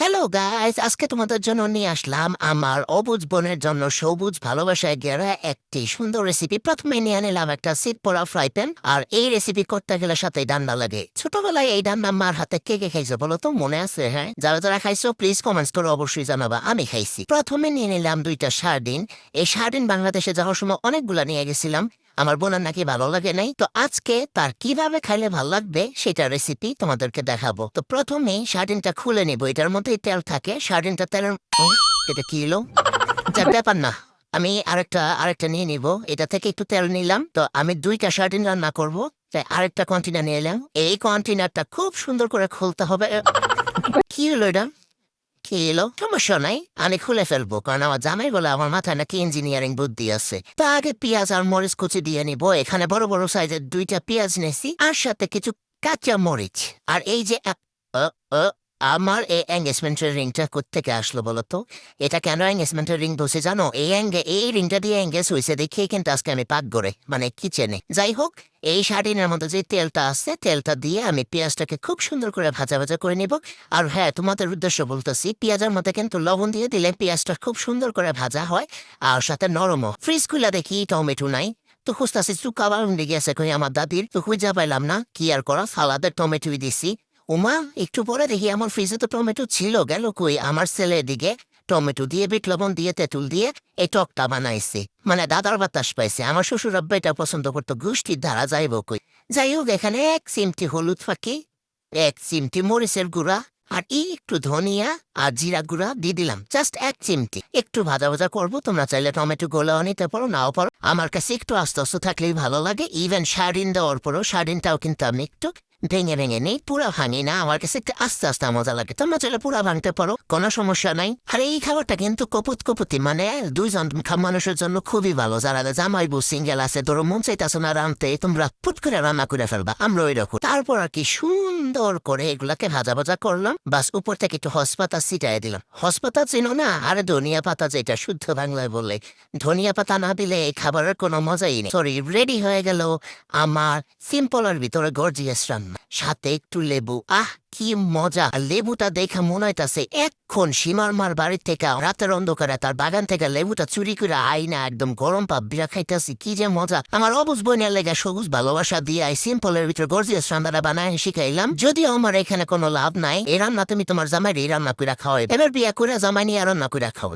Hello guys, আজকে তোমাদের জন্য নিয়ে আসলাম আমার অবুঝ বোনের জন্য সবুজ ভালোবাসায় গেরা একটি সুন্দর রেসিপি। প্রথমে নিয়ে নিলাম একটা সিট পোড়া ফ্রাই প্যান। আর এই রেসিপি করতে গেলে সাথে ডান্ডা লাগে। ছোটবেলায় এই ডান্ডা মার হাতে কে কে খাইছো বলো তো, মনে আছে? হ্যাঁ, যারা যারা খাইছো প্লিজ কমেন্টস করে অবশ্যই জানাবা। আমি খাইছি। প্রথমে নিয়ে নিলাম 2টা সার্ডিন। এই সার্ডিন বাংলাদেশে যাওয়ার সময় অনেকগুলা নিয়ে গেছিলাম। আমার বোনের নাকি ভালো লাগে নাই, তো আজকে তার কিভাবে খাইলে ভালো লাগবে সেটা রেসিপি তোমাদেরকে দেখাবো। তো প্রথমেই সার্ডিনটা খুলে নিব। এটার মধ্যে তেল থাকে। সার্ডিনটা তেলের এটা কি এলো? যার ব্যাপার না, আমি আরেকটা নিয়ে নিব। এটা থেকে একটু তেল নিলাম। তো আমি 2টা সার্ডিন রান্না করব, তাই আরেকটা কন্টেনার নিয়ে এলাম। এই কন্টেনারটা খুব সুন্দর করে খুলতে হবে। কি হলো এটা? কি এলো? সমস্যা নাই, আমি খুলে ফেলবো, কারণ আমার জামাই বলে আমার মাথায় নাকি ইঞ্জিনিয়ারিং বুদ্ধি আছে। তা আগে পেঁয়াজ আর মরিচ কুচি দিয়ে নিব। এখানে বড় বড় সাইজের 2টা পেঁয়াজ নেছি, আর সাথে কিছু কাঁচা মরিচ। আর এই যে আ, আ, আমার এই এঙ্গেজমেন্টের রিংটা কোত্থেকে আসলো বলতো? এটা কেন এঙ্গেজমেন্টের রিং বসে জানো? এই রিংটা দিয়ে এঙ্গেজ হয়েছে দেখে কিন্তু আজকে আমি পাক করে মানে কিচেনে। যাই হোক, এই সার্ডিনের মধ্যে যে তেলটা আছে, তেলটা দিয়ে আমি পেঁয়াজটাকে খুব সুন্দর করে ভাজা ভাজা করে নিব। আর হ্যাঁ, তোমাদের উদ্দেশ্য বলতেছি, পেঁয়াজের মধ্যে কিন্তু লবণ দিয়ে দিলে পেঁয়াজটা খুব সুন্দর করে ভাজা হয়, আর সাথে নরমও। ফ্রিজ খুলে দেখি টমেটো নাই। তো খুঁজতেছি চুকা বারণ লেগে আছে কই আমার দাদির। তো খুঁজা পাইলাম না, কি আর করা, সালাদের টমেটোই দিছি। উমা, একটু পরে দেখি আমার ফ্রিজে তো টমেটো ছিল, গেল কই? আমার ছেলে দিকে টমেটো দিয়ে বিট লবণ দিয়ে তেঁতুল দিয়ে এই টকটা বানাইছে। মানে দাদার বাতাস পাইছে। আমার শ্বশুর আব্বা এটা পছন্দ করতো, গোষ্ঠীর ধারা যাইব কই। যাই হোক, এখানে 1 চিমটি হলুদ ফাঁকি, 1 চিমটি মরিচের গুঁড়া, আর একটু ধনিয়া আর জিরা গুঁড়া দিয়ে দিলাম। জাস্ট 1 চিমটি। একটু ভাজা ভাজা করবো। তোমরা চাইলে টমেটো গোলাও নিতে পারো, নাও পারো। আমার কাছে একটু আস্তে আস্তে থাকলেই ভালো লাগে। ইভেন সার্ডিন দেওয়ার পরও সার্ডিনটাও কিন্তু আমি একটু ভেঙে ভেঙে নেই, পুরা ভাঙি না। আমার কাছে একটু আস্তে আস্তে মজা লাগে। তোমরা চাইলে পুরা ভাঙতে পারো, কোনো সমস্যা নাই। আর এই খাবারটা কিন্তু কপুত কপুতি, মানে 2জন মানুষের জন্য খুবই ভালো। যারা জামাই বউ সিঙ্গেল আছে, ধরো মন চাইতেছো না রাঁধতে, তোমরা ফুট করে রান্না করে ফেলবা। আমরা ওই রকম। তারপর আর কি সুন্দর করে এগুলাকে ভাজা ভাজা করলাম। বাস, উপর থেকে একটু হসপাতা ছিটাই দিলাম। হসপাতা চিনো না? আরে ধনিয়া পাতা, যেটা শুদ্ধ বাংলায় বলে। ধনিয়া পাতা না দিলে এই খাবারের কোনো মজাই নেই। সরি, রেডি হয়ে গেল আমার সিম্পলের ভিতরে গর্জিয়াস রান্না, সাথে একটু লেবু। আহ, কি মজা! আর লেবুটা দেখে মনে হইতাছে এখন সীমার মার বাড়ির থেকে রাতের অন্ধকারে তার বাগান থেকে লেবুটা চুরি করে আইনা একদম গরম পাপ বিরা খাইতেছি। কি যে মজা! আমার অবুঝ বোনের লেগে সবুজ ভালোবাসা দিয়ে আই সিম্পলের ভিতরে গর্জিয়াস রান্নাটা বানায় শিখাইলাম। যদিও আমার এখানে কোনো লাভ নাই। এই রান্না তুমি তোমার জামাইয়ের এই রান্না করে খাওয়াই। এবার বিয়া করে জামাই নিয়ে রান্না করে খাও।